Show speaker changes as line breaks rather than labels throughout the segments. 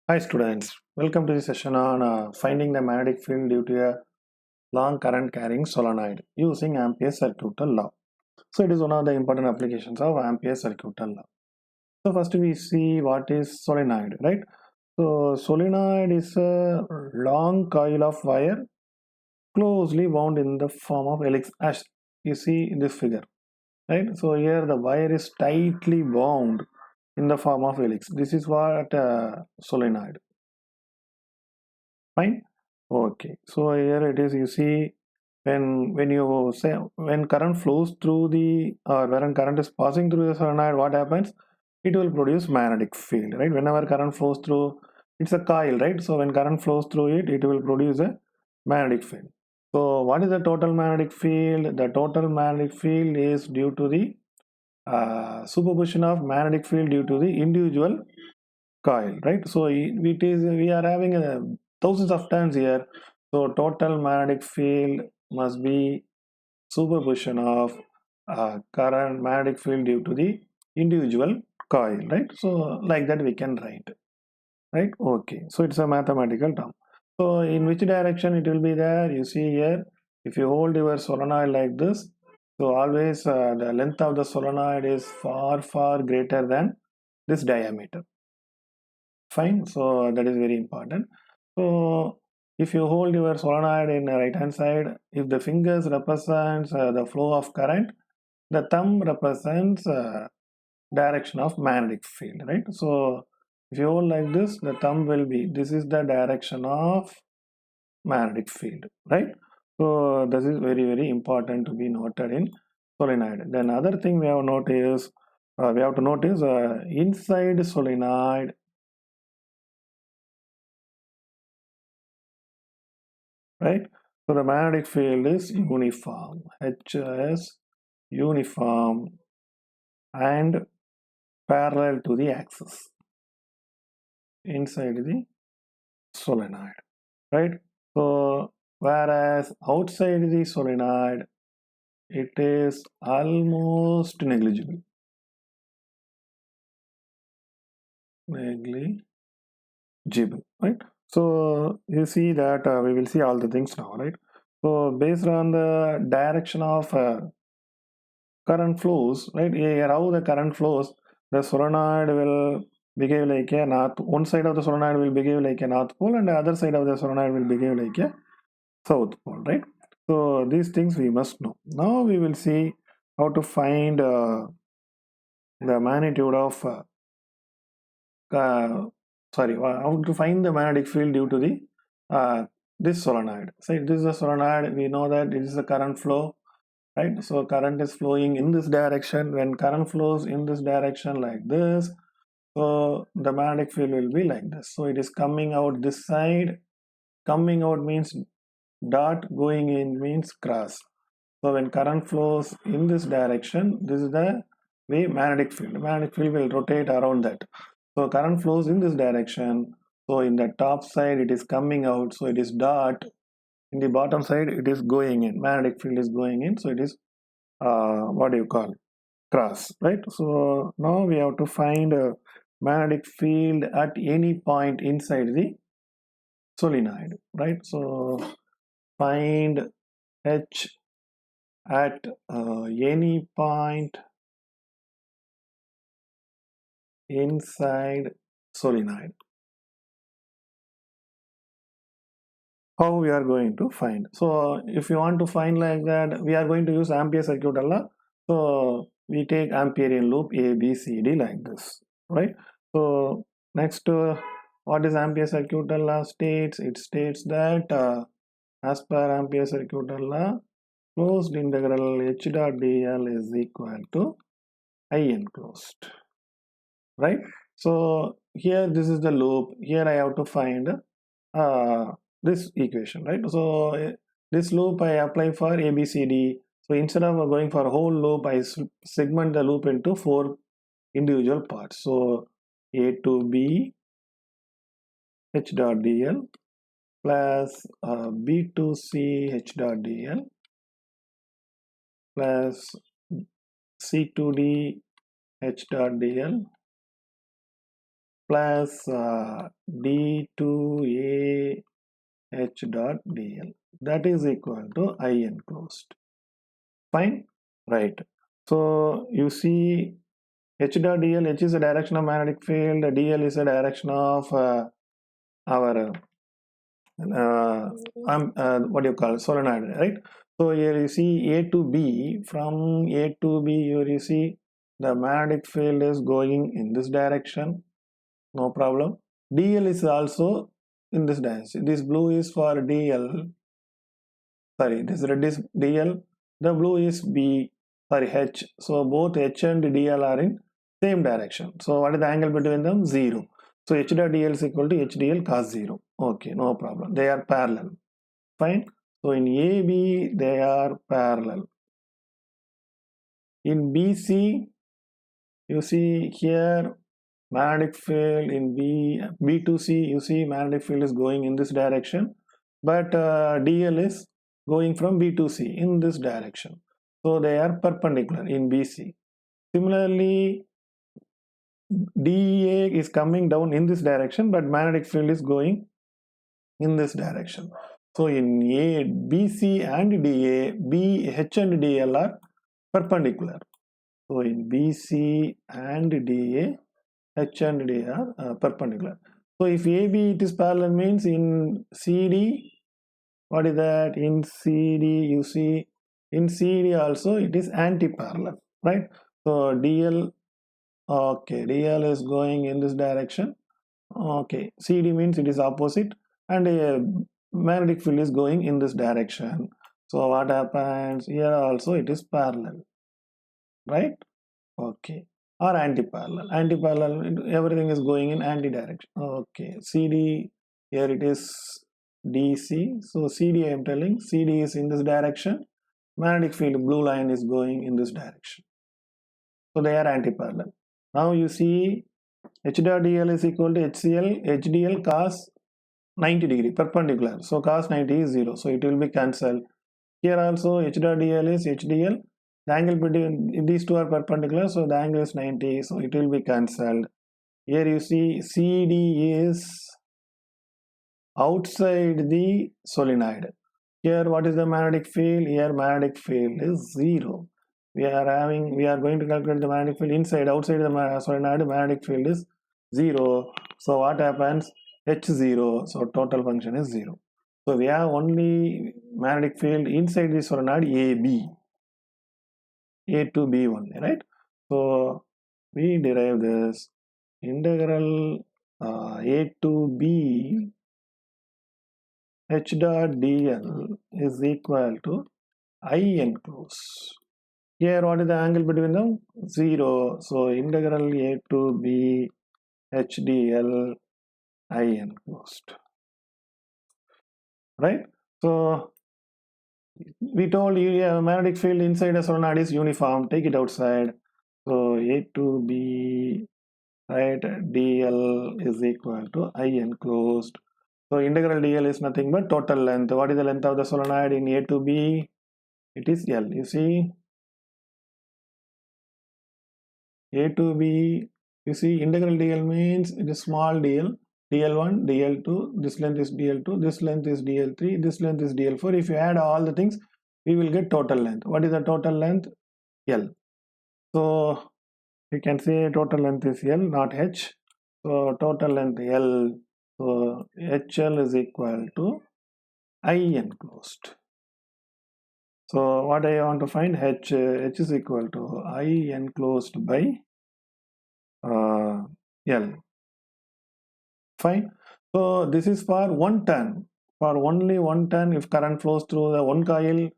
Hi students, welcome to the session on finding the magnetic field due to a long current carrying solenoid using Ampere's circuital law. So it is one of the important applications of Ampere's circuital law. So first we see what is solenoid, right? So solenoid is a long coil of wire closely wound in the form of helix as you see in this figure, right? So here the wire is tightly wound in the form of helix. This is what solenoid. Fine. Okay, so here it is. You see, when you say when current flows through the or when current is passing through the solenoid, what happens? It will produce magnetic field, right? Whenever current flows through, it's a coil, right? So when current flows through it, it will produce a magnetic field. So what is the total magnetic field? The total magnetic field is due to the superposition of magnetic field due to the individual coil, right? So it is we are having thousands of turns here. So total magnetic field must be superposition of current magnetic field due to the individual coil, right? So like that we can write, right? Okay, so it's a mathematical term. So in which direction it will be there? You see here, if you hold your solenoid like this, so always the length of the solenoid is far greater than this diameter. Fine, so that is very important. So if you hold your solenoid in the right hand side, if the fingers represents the flow of current, the thumb represents direction of magnetic field, right? So if you hold like this, the thumb will be, this is the direction of magnetic field, right? So this is very important to be noted in solenoid. Then other thing we have noticed, we have to notice inside solenoid, right? So the magnetic field is uniform, HS uniform and parallel to the axis inside the solenoid, right? So whereas outside the solenoid, it is almost negligible, right? So you see that we will see all the things now, right? So based on the direction of current flows, right? Here how the current flows, the solenoid will behave like a north. One side of the solenoid will behave like a north pole, and the other side of the solenoid will behave like a south pole, right? So these things we must know. Now we will see how to find the magnitude of how to find the magnetic field due to the this solenoid. So this is a solenoid. We know that it is the current flow, right? So current is flowing in this direction. When current flows in this direction like this, so the magnetic field will be like this. So it is coming out this side. Coming out means dot, going in means cross. So when current flows in this direction, this is the way magnetic field will rotate around that. So current flows in this direction. So in the top side it is coming out, so it is dot. In the bottom side it is going in, magnetic field is going in, so it is what do you call, cross, right? So now we have to find a magnetic field at any point inside the solenoid, right? So find H at any point inside solenoid. How we are going to find? So if you want to find like that, we are going to use Ampere circuital law. So we take Amperian loop A, B, C, D like this, right? So next, what is Ampere circuital law states? It states that as per Ampere circuital law, closed integral H dot dl is equal to I enclosed, right? So here this is the loop. Here I have to find this equation, right? So this loop I apply for ABCD. So instead of going for a whole loop, I segment the loop into 4 individual parts. So A to B H dot dl plus B to C H dot dl plus C to D H dot dl plus d2a h dot dl, that is equal to I enclosed. Fine, right? So you see h dot dl, h is the direction of magnetic field, dl is the direction of our what do you call solenoid, right? So here you see A to B, from A to B here you see the magnetic field is going in this direction, no problem. dl is also in this direction. This blue is for dl, sorry, this red is dl, the blue is b, sorry, h. So both h and dl are in same direction. So what is the angle between them? 0. So h dot dl is equal to h dl cos 0. Okay, no problem. They are parallel. Fine. So in AB they are parallel. In BC, you see here magnetic field in B to C, you see magnetic field is going in this direction, but DL is going from B to C in this direction. So they are perpendicular in BC. Similarly, DA is coming down in this direction, but magnetic field is going in this direction. So in A, BC and DA, BH and DL are perpendicular. So in BC and DA, H and D are perpendicular. So if AB it is parallel, means in CD, what is that? In CD you see, in CD also it is anti-parallel, right? So DL, okay, DL is going in this direction. Okay, CD means it is opposite, and magnetic field is going in this direction. So what happens here? Also it is parallel, right? Okay, or anti-parallel. Anti-parallel, everything is going in anti-direction. Okay, CD, here it is DC. So CD I am telling, CD is in this direction. Magnetic field, blue line is going in this direction. So they are anti-parallel. Now you see H dot dl is equal to HCl, HDL cos 90 degree, perpendicular. So cos 90 is 0. So it will be cancelled. Here also H dot dl is HDL. The angle between these two are perpendicular, so the angle is 90. So it will be cancelled. Here you see CD is outside the solenoid. Here what is the magnetic field? Here magnetic field is 0. We are going to calculate the magnetic field inside. Outside the solenoid, magnetic field is 0. So what happens? H0. So total function is 0. So we have only magnetic field inside the solenoid AB. A to B only, right? So we derive this integral A to B H dot dl is equal to I enclosed. Here what is the angle between them? 0. So integral A to B H dl I enclosed. Right? So we told you magnetic field inside a solenoid is uniform. Take it outside. So A to B, right, dl is equal to I enclosed. So integral dl is nothing but total length. What is the length of the solenoid in A to B? It is L. You see, A to B, you see integral dl means it is small dl, dl1, dl2, this length is dl2, this length is dl3, this length is dl4. If you add all the things, we will get total length. What is the total length? L. So you can say total length is L, not H. So total length L. So HL is equal to I enclosed. So what I want to find? H is equal to I enclosed by L. Fine. So this is for one turn. For only one turn, if current flows through the one coil,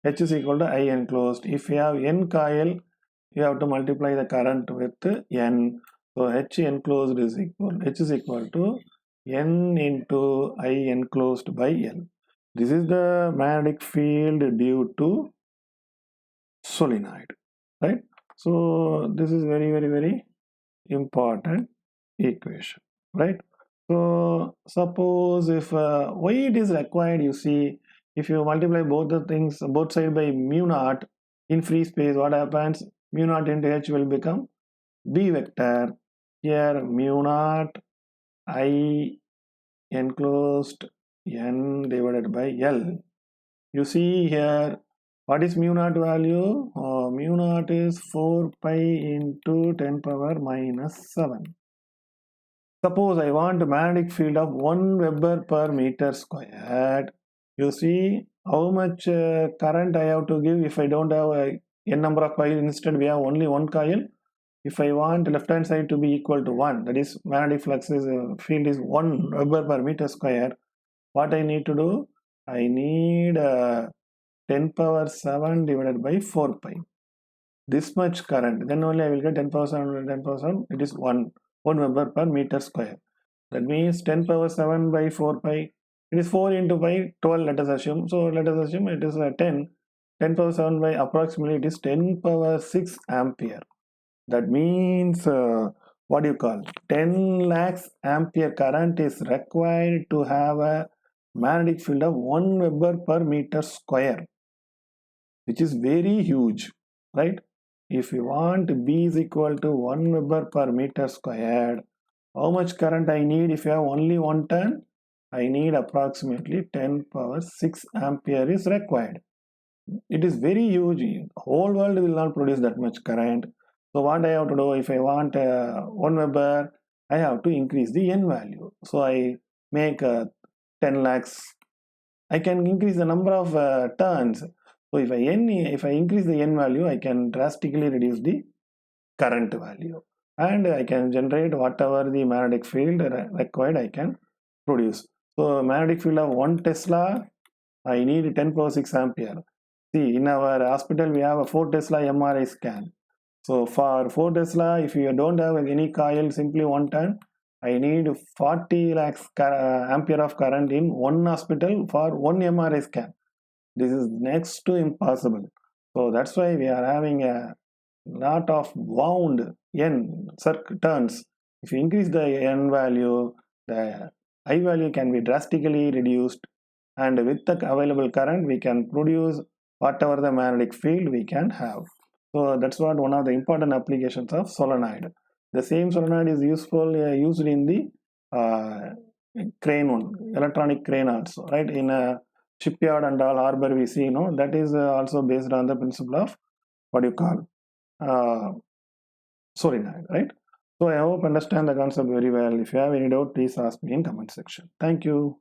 H is equal to I enclosed. If you have N coil, you have to multiply the current with N. So H enclosed is equal, H is equal to N into I enclosed by L. This is the magnetic field due to solenoid, right? So this is very, very, very important equation, right? So suppose if why it is required, you see, if you multiply both the things, both side by mu naught in free space, what happens? Mu naught into H will become B vector. Here mu naught I enclosed N divided by L. You see here, what is mu naught value? Mu naught is 4 pi into 10 power minus 7. Suppose I want a magnetic field of 1 Weber per meter squared. You see how much current I have to give if I don't have a n number of coils. Instead, we have only one coil. If I want left hand side to be equal to 1, that is magnetic flux is field is 1 Weber per meter square. What I need to do? I need 10 power 7 divided by 4 pi. This much current. Then only I will get 10 power 7, 10 power 7. It is 1 Weber per meter square. That means 10 power 7 by 4 pi. It is 4 into pi, 12, let us assume. So let us assume it is 10. 10 power 7 by approximately it is 10 power 6 ampere. That means what do you call 10 lakhs ampere current is required to have a magnetic field of 1 Weber per meter square, which is very huge, right? If you want B is equal to 1 Weber per meter squared, how much current I need? If you have only one turn, I need approximately 10 power 6 ampere is required. It is very huge. Whole world will not produce that much current. So what I have to do, if I want 1 Weber, I have to increase the N value. So I make 10 lakhs. I can increase the number of turns. So if I increase the N value, I can drastically reduce the current value. And I can generate whatever the magnetic field required I can produce. So magnetic field of 1 Tesla, I need 10 power 6 ampere. See, in our hospital, we have a 4 Tesla MRI scan. So for 4 Tesla, if you don't have any coil, simply one turn, I need 40 lakhs ampere of current in one hospital for one MRI scan. This is next to impossible. So that's why we are having a lot of wound N turns. If you increase the N value, the I value can be drastically reduced, and with the available current, we can produce whatever the magnetic field we can have. So that's what one of the important applications of solenoid. The same solenoid is useful used in the crane one, electronic crane also, right? In a shipyard and all harbor we see, that is also based on the principle of what you call solenoid, right? So I hope understand the concept very well. If you have any doubt, please ask me in comment section. Thank you.